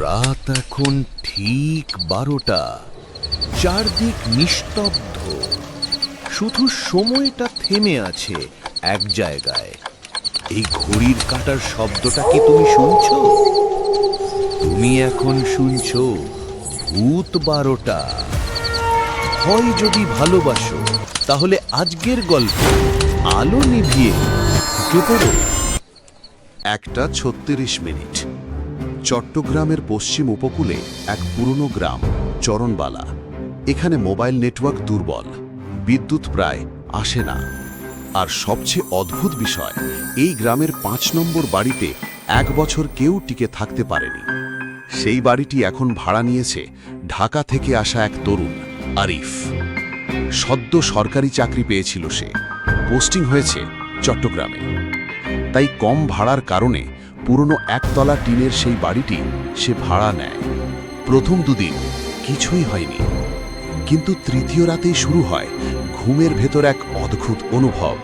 রাত এখন ঠিক 12টা। চারদিক নিস্তব্ধ, শুধু সময়টা থেমে আছে এক জায়গায়। এই ঘড়ির কাঁটার শব্দটা কি তুমি শুনছো? তুমি এখন শুনছো ভূত 12টা। হয় যদি ভালোবাসো, তাহলে আজকের গল্প আলো নিভিয়ে ঢুকে পড়ো। 1:36 চট্টগ্রামের পশ্চিম উপকূলে এক পুরনো গ্রাম চরণবালা। এখানে মোবাইল নেটওয়ার্ক দুর্বল, বিদ্যুৎ প্রায় আসে না। আর সবচেয়ে অদ্ভুত বিষয়, এই গ্রামের 5 নম্বর বাড়িতে 1 বছর কেউ টিকে থাকতে পারেনি। সেই বাড়িটি এখন ভাড়া নিয়েছে ঢাকা থেকে আসা এক তরুণ, আরিফ। সদ্য সরকারি চাকরি পেয়েছিল সে, পোস্টিং হয়েছে চট্টগ্রামে। তাই কম ভাড়ার কারণে পুরনো একতলা টিনের সেই বাড়িটি সে ভাড়া নেয়। প্রথম দুদিন কিছুই হয়নি, কিন্তু তৃতীয় রাতেই শুরু হয় ঘুমের ভেতর এক অদ্ভুত অনুভব।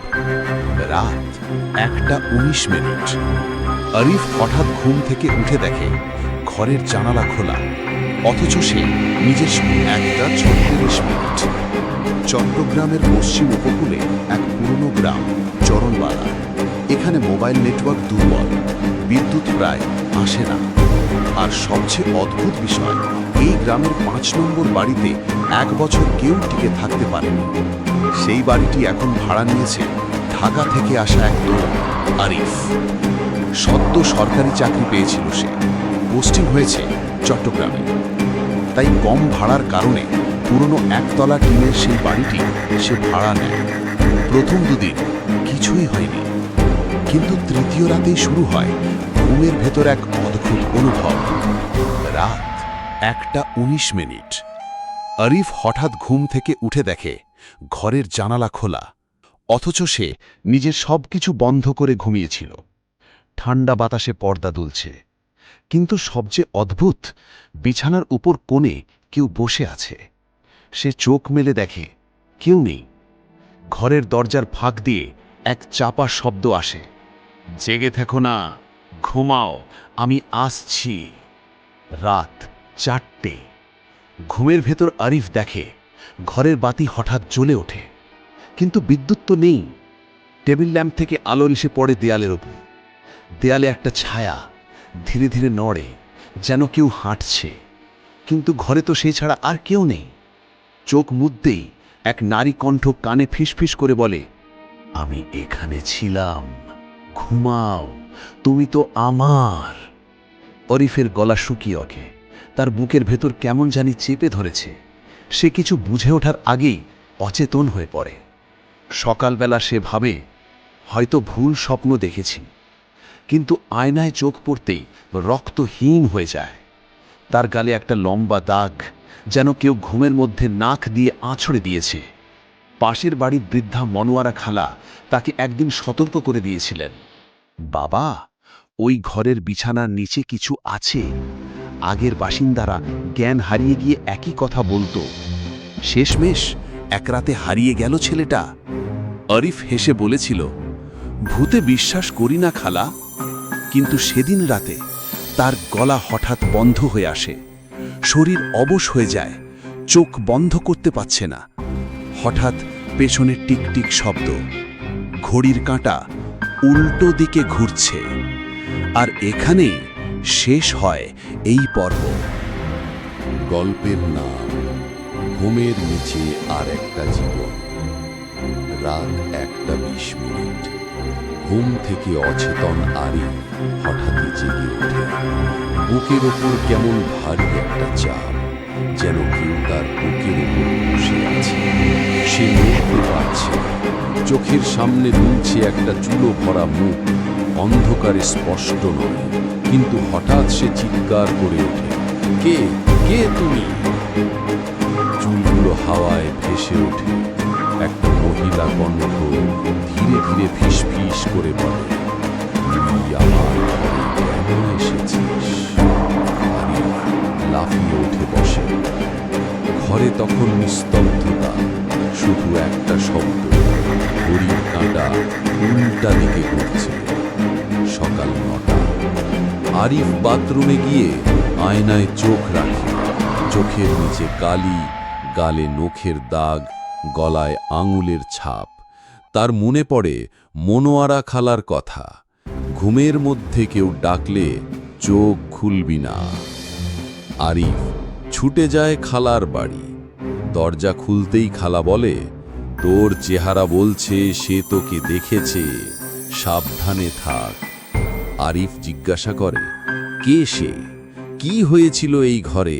রাত 1:19। আরিফ হঠাৎ ঘুম থেকে উঠে দেখে ঘরের জানালা খোলা, অথচ সে নিজের 1:36। চট্টগ্রামের পশ্চিম উপকূলে এক পুরনো গ্রাম চরণবালা। এখানে মোবাইল নেটওয়ার্ক দুর্বল, বিদ্যুৎ প্রায় আসে না। আর সবচেয়ে অদ্ভুত বিষয়, এই গ্রামের 5 নম্বর বাড়িতে 1 বছর কেউ টিকে থাকতে পারেনি। সেই বাড়িটি এখন ভাড়া নিয়েছে ঢাকা থেকে আসা এক তরুণ, আরিফ। সদ্য সরকারি চাকরি পেয়েছিল সে, পোস্টিং হয়েছে চট্টগ্রামে। তাই কম ভাড়ার কারণে পুরনো একতলা টিনের সেই বাড়িটি সে ভাড়া নেয়। প্রথম দুদিন কিছুই হয়নি, কিন্তু তৃতীয় রাতেই শুরু হয় ঘুমের ভেতর এক অদ্ভুত অনুভব। রাত 1:19। আরিফ হঠাৎ ঘুম থেকে উঠে দেখে ঘরের জানালা খোলা, অথচ সে নিজের সবকিছু বন্ধ করে ঘুমিয়েছিল। ঠান্ডা বাতাসে পর্দা দুলছে, কিন্তু সবচেয়ে অদ্ভুত, বিছানার উপর কোণে কেউ বসে আছে। সে চোখ মেলে দেখে কেউ নেই। ঘরের দরজার ফাঁক দিয়ে এক চাপা শব্দ আসে, জেগে থেকো না, ঘুমাও, আমি আসছি। রাত 4টে। ঘুমের ভেতর আরিফ দেখে ঘরের বাতি হঠাৎ জ্বলে ওঠে, কিন্তু বিদ্যুৎ তো নেই। টেবিল ল্যাম্প থেকে আলো এসে পড়ে দেয়ালের ওপর। দেয়ালে একটা ছায়া ধীরে ধীরে নড়ে, যেন কেউ হাঁটছে। কিন্তু ঘরে তো সেই ছাড়া আর কেউ নেই। চোখ মুদতেই এক নারী কণ্ঠ কানে ফিসফিস করে বলে, আমি এখানে ছিলাম, ঘুমাও, তুমি তো আমার। আরিফের গলা শুকিয়ে ওঠে, তার বুকের ভেতর কেমন জানি চেপে ধরেছে। সে কিছু বুঝে ওঠার আগেই অচেতন হয়ে পড়ে। সকালবেলা সে ভাবে হয়তো ভুল স্বপ্ন দেখেছি, কিন্তু আয়নায় চোখ পড়তেই রক্তহীন হয়ে যায়। তার গালে একটা লম্বা দাগ, যেন কেউ ঘুমের মধ্যে নাক দিয়ে আঁচড়ে দিয়েছে। পাশের বাড়ির বৃদ্ধা মনোয়ারা খালা তাকে একদিন সতর্ক করে দিয়েছিলেন, বাবা, ওই ঘরের বিছানার নিচে কিছু আছে। আগের বাসিন্দারা জ্ঞান হারিয়ে গিয়ে একই কথা বলতো। শেষমেশ এক রাতে হারিয়ে গেল ছেলেটা। আরিফ হেসে বলেছিল, ভূতে বিশ্বাস করি না খালা। কিন্তু সেদিন রাতে তার গলা হঠাৎ বন্ধ হয়ে আসে, শরীর অবশ হয়ে যায়, চোখ বন্ধ করতে পারছে না। হঠাৎ পেছনে টিকটিক শব্দ, ঘড়ির কাঁটা উল্টো দিকে ঘুরছে। আর এখানেই শেষ হয় এই পর্ব। গল্পের নাম ঘুমের নিচে আর একটা জীবন। রাত 1:20। ঘুম থেকে অচেতন আরিফ হঠাৎই জেগে ওঠে। বুকের ওপর কেমন ভারী একটা চাপ, যেন কেউ তার বুকের ওপর বসে আছে। সে নড়তে পারছে না। চোখের সামনে দুলছে একটা চুলো ভরা মুখ, অন্ধকারে স্পষ্ট নয়, কিন্তু হঠাৎ সে চিৎকার করে ওঠে, কে কে তুমি? চুলগুলো হাওয়ায় ভেসে ওঠে। একটা মহিলা কণ্ঠ ধীরে ধীরে ফিসফিস করে বলে, তুই আমার ঘরে কেন এসেছিস? আরিফ লাফিয়ে উঠে বসে। ঘরে তখন নিস্তব্ধতা, শুধু একটা শব্দ, ঘড়ির কাঁটা উল্টা দিকে ঘুরছে। সকাল 9টা। আরিফ বাথরুমে গিয়ে আয়নায় চোখ রাখে। চোখের নিচে কালি, গালে নখের দাগ, গলায় আঙুলের ছাপ। তার মনে পড়ে মনোয়ারা খালার কথা, ঘুমের মধ্যে কেউ ডাকলে চোখ খুলবি না। আরিফ ছুটে যায় খালার বাড়ি। দরজা খুলতেই খালা বলে, তোর চেহারা বলছে সে তোকে দেখেছে, সাবধানে থাক। আরিফ জিজ্ঞাসা করে, কে সে, কি হয়েছিল এই ঘরে?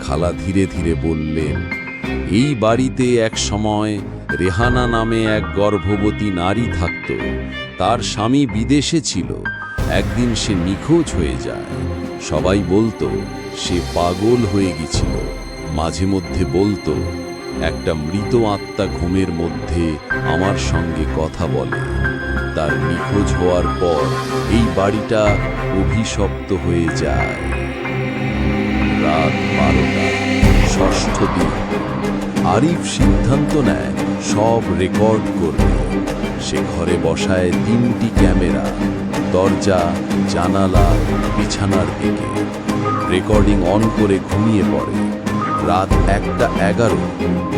খালা ধীরে ধীরে বললেন, এই বাড়িতে এক সময় রেহানা নামে এক গর্ভবতী নারী থাকত। তার স্বামী বিদেশে ছিল। একদিন সে নিখোঁজ হয়ে যায়। সবাই বলতো সে পাগল হয়ে গেছিল। মাঝে মধ্যে বলতো, একটা মৃত আত্মা ঘুমের মধ্যে আমার সঙ্গে কথা বলে। তার নিখোঁজ হওয়ার পর এই বাড়িটা অভিশপ্ত হয়ে যায়। রাত 12টা, ষষ্ঠ দিন। আরিফ সিদ্ধান্ত নেয় সব রেকর্ড করবে। সে ঘরে বসায় 3টি ক্যামেরা, দরজা, জানালা, বিছানার দিকে। রেকর্ডিং অন করে ঘুমিয়ে পড়ে। রাত 1:11,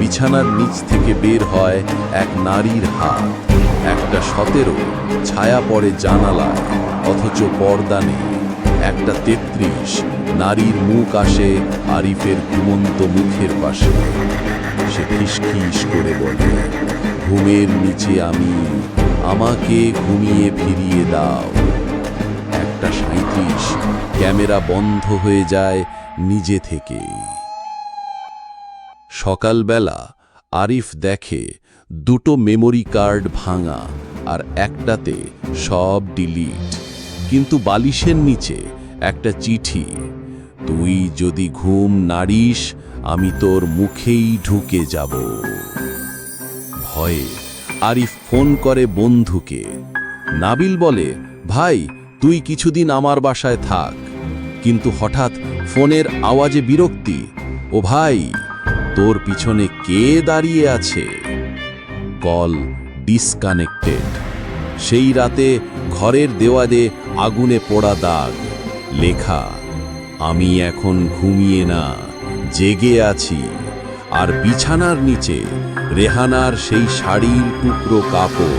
বিছানার নিচ থেকে বের হয় এক নারীর হাত। 1:17, ছায়া পড়ে জানালায়, অথচ পর্দা নেই। 1:33, নারীর মুখ আসে আরিফের ঘুমন্ত মুখের পাশে। সে ফিসফিস করে বলে, ঘুমের নিচে আমি, আমাকে ঘুমিয়ে ফিরিয়ে দাও। 1:37, ক্যামেরা বন্ধ হয়ে যায় নিজে থেকেই। সকালবেলা আরিফ দেখে 2টো মেমোরি কার্ড ভাঙা, আর একটাতে সব ডিলিট। কিন্তু বালিশের নিচে একটা চিঠি, তুই যদি ঘুম নাড়িস আমি তোর মুখেই ঢুকে যাব। ভয়ে আরিফ ফোন করে বন্ধুকে। নাবিল বলে, ভাই তুই কিছুদিন আমার বাসায় থাক। কিন্তু হঠাৎ ফোনের আওয়াজে বিরক্তি, ও ভাই তোর পিছনে কে দাঁড়িয়ে আছে? Call disconnected. সেই রাতে ঘরের দেওয়ালে আগুনে পোড়া দাগ, লেখা, আমি এখন ঘুমিয়ে না, জেগে আছি। আর বিছানার নিচে রেহানার সেই শাড়ির টুকরো কাপড়।